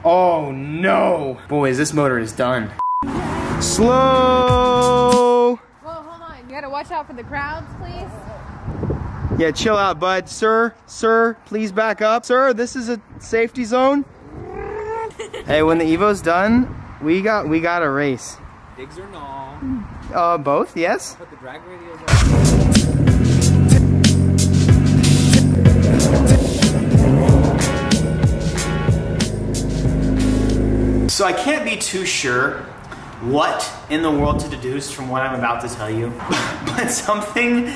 Oh no! Boys, this motor is done. Slow! Whoa, hold on. You gotta watch out for the crowds, please. Yeah, chill out, bud. Sir, please back up. Sir, this is a safety zone. Hey, when the Evo's done, we got a race. Digs or no? Both, yes. Put the drag radios on. So I can't be too sure what in the world to deduce from what I'm about to tell you, but something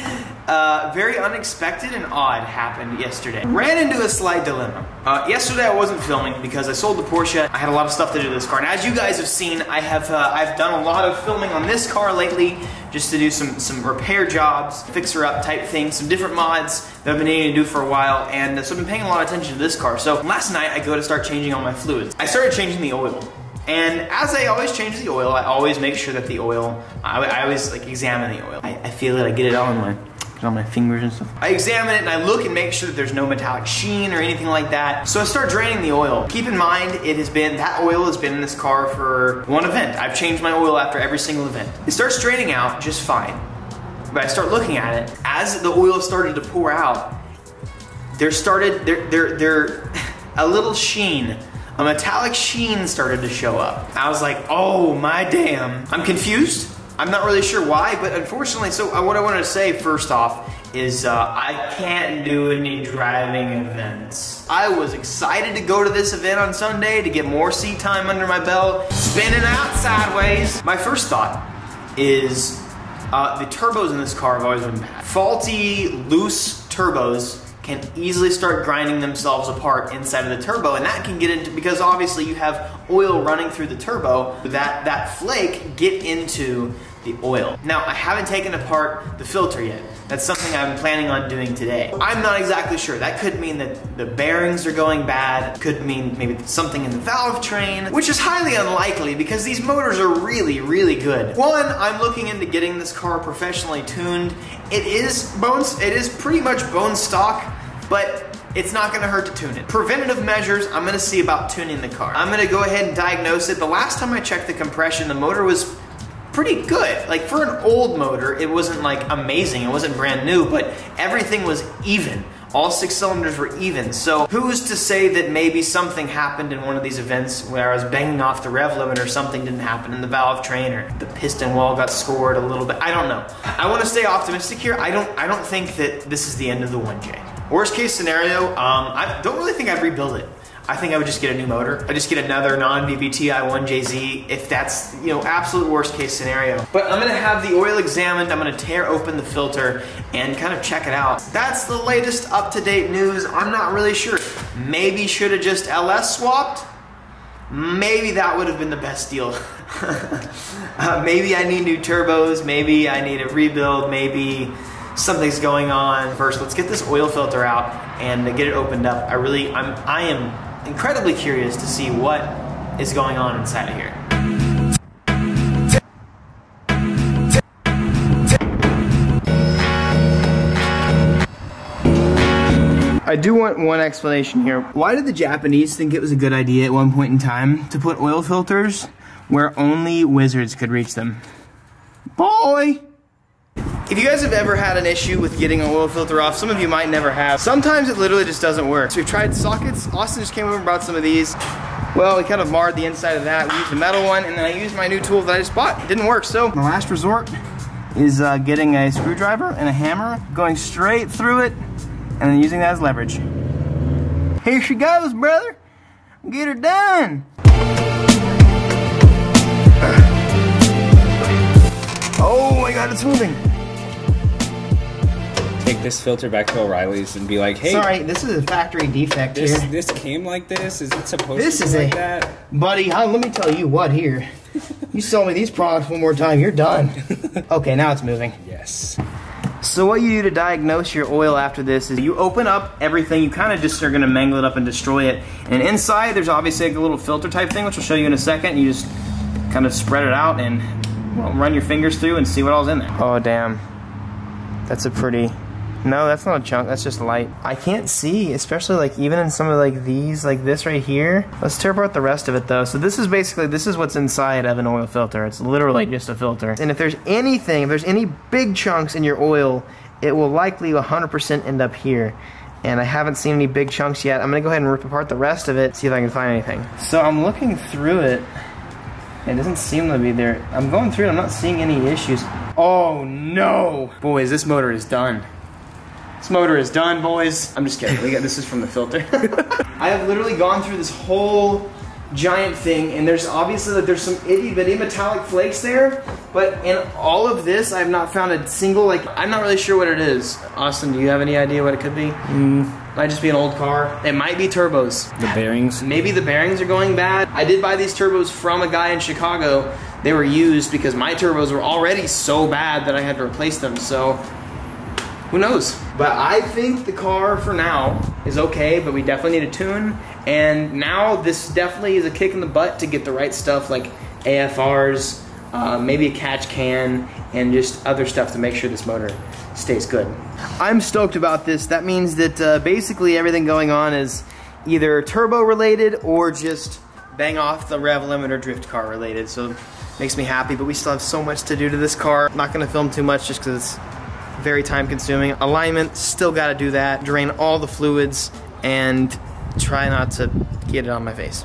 very unexpected and odd happened yesterday. Ran into a slight dilemma. Yesterday I wasn't filming because I sold the Porsche. I had a lot of stuff to do to this car, and as you guys have seen, I've done a lot of filming on this car lately, just to do some repair jobs, fixer-up type things, some different mods that I've been needing to do for a while, and so I've been paying a lot of attention to this car. So last night I go to start changing all my fluids. I started changing the oil. And as I always change the oil, I always make sure that the oil, I always like examine the oil. I feel it, I get it on my fingers and stuff. I examine it and I look and make sure that there's no metallic sheen or anything like that. So I start draining the oil. Keep in mind, that oil has been in this car for one event. I've changed my oil after every single event. It starts draining out just fine. But I start looking at it. As the oil started to pour out, there a little sheen. A metallic sheen started to show up. I was like, oh my damn. I'm confused. I'm not really sure why, but unfortunately, so what I wanted to say first off is I can't do any driving events. I was excited to go to this event on Sunday to get more seat time under my belt, spinning out sideways. My first thought is the turbos in this car have always been bad. Faulty, loose turbos can easily start grinding themselves apart inside of the turbo, and that can get into, because obviously you have oil running through the turbo, that flake get into the oil. Now, I haven't taken apart the filter yet. That's something I'm planning on doing today. I'm not exactly sure. That could mean that the bearings are going bad. Could mean maybe something in the valve train, which is highly unlikely because these motors are really, really good. One, I'm looking into getting this car professionally tuned. It is pretty much bone stock, but it's not gonna hurt to tune it. Preventative measures, I'm gonna see about tuning the car. I'm gonna go ahead and diagnose it. The last time I checked the compression, the motor was pretty good. Like for an old motor, it wasn't like amazing, it wasn't brand new, but everything was even. All 6 cylinders were even. So who's to say that maybe something happened in one of these events where I was banging off the rev limit or something didn't happen in the valve train or the piston wall got scored a little bit. I don't know. I want to stay optimistic here. I don't think that this is the end of the 1J. Worst case scenario, I don't really think I'd rebuild it. I think I would just get a new motor. I'd just get another non-VVTi 1JZ if that's, you know, absolute worst case scenario. But I'm gonna have the oil examined, I'm gonna tear open the filter and kind of check it out. That's the latest up-to-date news. I'm not really sure. Maybe should have just LS swapped. Maybe that would have been the best deal. Maybe I need new turbos, maybe I need a rebuild, maybe something's going on. First, let's get this oil filter out and get it opened up. I am incredibly curious to see what is going on inside of here. I do want one explanation here. Why did the Japanese think it was a good idea at one point in time to put oil filters where only wizards could reach them? Boy! If you guys have ever had an issue with getting an oil filter off, some of you might never have. Sometimes it literally just doesn't work. So we've tried sockets. Austin just came over and brought some of these. Well, we kind of marred the inside of that. We used a metal one, and then I used my new tool that I just bought. It didn't work, so my last resort is getting a screwdriver and a hammer, going straight through it, and then using that as leverage. Here she goes, brother. Get her done. Oh my God, it's moving. Take this filter back to O'Reilly's and be like, hey. Sorry, this is a factory defect here. This came like this? Is it supposed this to be like that? Buddy, let me tell you what here. You sell me these products one more time, you're done. Okay, now it's moving. Yes. So what you do to diagnose your oil after this is you open up everything, you kind of just are gonna mangle it up and destroy it. And inside there's obviously like a little filter type thing, which I'll show you in a second. You just kind of spread it out and run your fingers through and see what all's in there. Oh damn, that's a pretty No, that's not a chunk, that's just light. I can't see, especially like even in some of like these, like this right here. Let's tear apart the rest of it though. So this is basically, this is what's inside of an oil filter. It's literally just a filter. And if there's anything, if there's any big chunks in your oil, it will likely 100% end up here. And I haven't seen any big chunks yet. I'm gonna go ahead and rip apart the rest of it, see if I can find anything. So I'm looking through it. It doesn't seem to be there. I'm going through it, I'm not seeing any issues. Oh no! Boys, this motor is done. This motor is done, boys. I'm just kidding. This is from the filter. I have literally gone through this whole giant thing, and there's obviously like there's some itty bitty metallic flakes there, but in all of this, I have not found a single, like, I'm not really sure what it is. Austin, do you have any idea what it could be? Might just be an old car. It might be turbos. The bearings. Maybe the bearings are going bad. I did buy these turbos from a guy in Chicago. They were used because my turbos were already so bad that I had to replace them, so who knows? But I think the car for now is okay, but we definitely need a tune. And now this definitely is a kick in the butt to get the right stuff like AFRs, maybe a catch can, and just other stuff to make sure this motor stays good. I'm stoked about this. That means that basically everything going on is either turbo related or just bang off the rev limiter drift car related. So it makes me happy, but we still have so much to do to this car. I'm not gonna film too much just because it's very time consuming. Alignment, still gotta do that. Drain all the fluids and try not to get it on my face.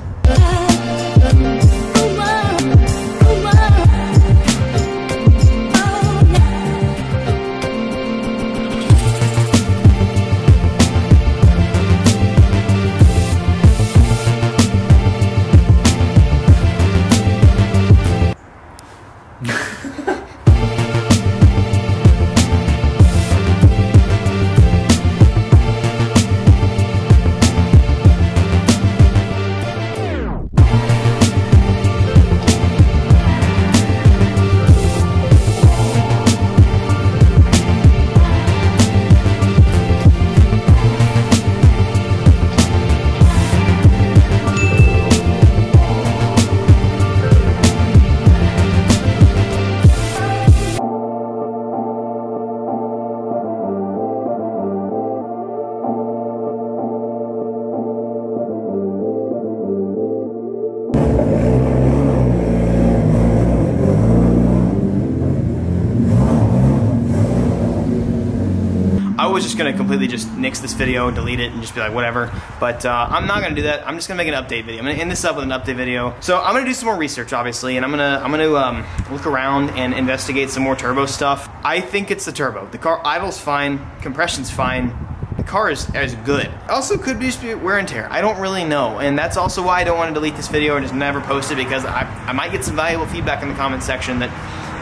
I was just gonna completely just nix this video, delete it, and just be like, whatever. But I'm not gonna do that. I'm just gonna make an update video. I'm gonna end this up with an update video. So I'm gonna do some more research, obviously, and I'm gonna look around and investigate some more turbo stuff. I think it's the turbo. The car idle's fine, compression's fine. The car is good. Also could be just wear and tear. I don't really know, and that's also why I don't want to delete this video and just never post it, because I might get some valuable feedback in the comment section that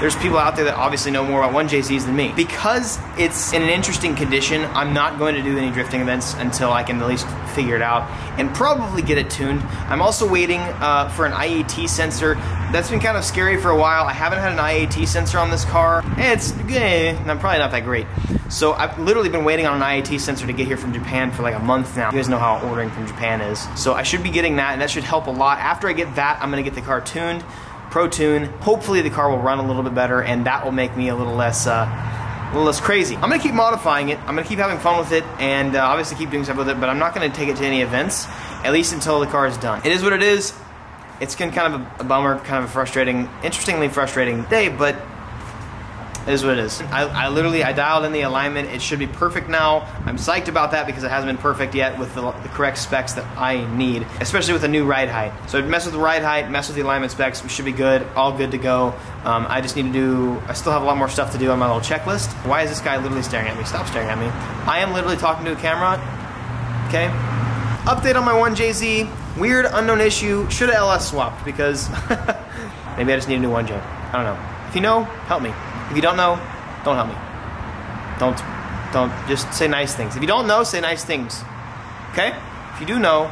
there's people out there that obviously know more about 1JZs than me. Because it's in an interesting condition, I'm not going to do any drifting events until I can at least figure it out and probably get it tuned. I'm also waiting for an IAT sensor. That's been kind of scary for a while. I haven't had an IAT sensor on this car. It's probably not that great. So I've literally been waiting on an IAT sensor to get here from Japan for like a month now. You guys know how ordering from Japan is. So I should be getting that, and that should help a lot. After I get that, I'm gonna get the car tuned. Pro tune. Hopefully the car will run a little bit better, and that will make me a little less crazy. I'm gonna keep modifying it. I'm gonna keep having fun with it, and obviously keep doing stuff with it, but I'm not gonna take it to any events, at least until the car is done. It is what it is. It's been kind of a bummer, kind of a frustrating, interestingly frustrating day, but it is what it is. I dialed in the alignment. It should be perfect now. I'm psyched about that because it hasn't been perfect yet with the correct specs that I need, especially with a new ride height. So mess with the ride height, mess with the alignment specs, we should be good, all good to go. I just need to I still have a lot more stuff to do on my little checklist. Why is this guy literally staring at me? Stop staring at me. I am literally talking to a camera, okay? Update on my 1JZ, weird unknown issue, should have LS swapped because maybe I just need a new 1J. I don't know. If you know, help me. If you don't know, don't help me. Don't, just say nice things. If you don't know, say nice things, okay? If you do know,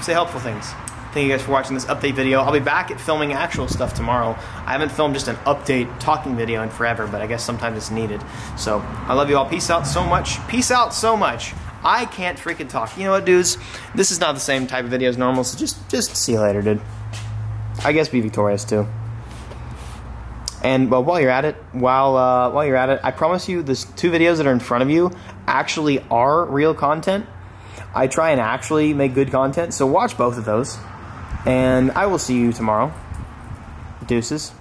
say helpful things. Thank you guys for watching this update video. I'll be back at filming actual stuff tomorrow. I haven't filmed just an update talking video in forever, but I guess sometimes it's needed. So, I love you all. Peace out so much. Peace out so much. I can't freaking talk. You know what, dudes? This is not the same type of video as normal, so just see you later, dude. I guess be victorious, too. And while you're at it, I promise you, there's 2 videos that are in front of you. actually are real content. I try and actually make good content, so watch both of those. And I will see you tomorrow. Deuces.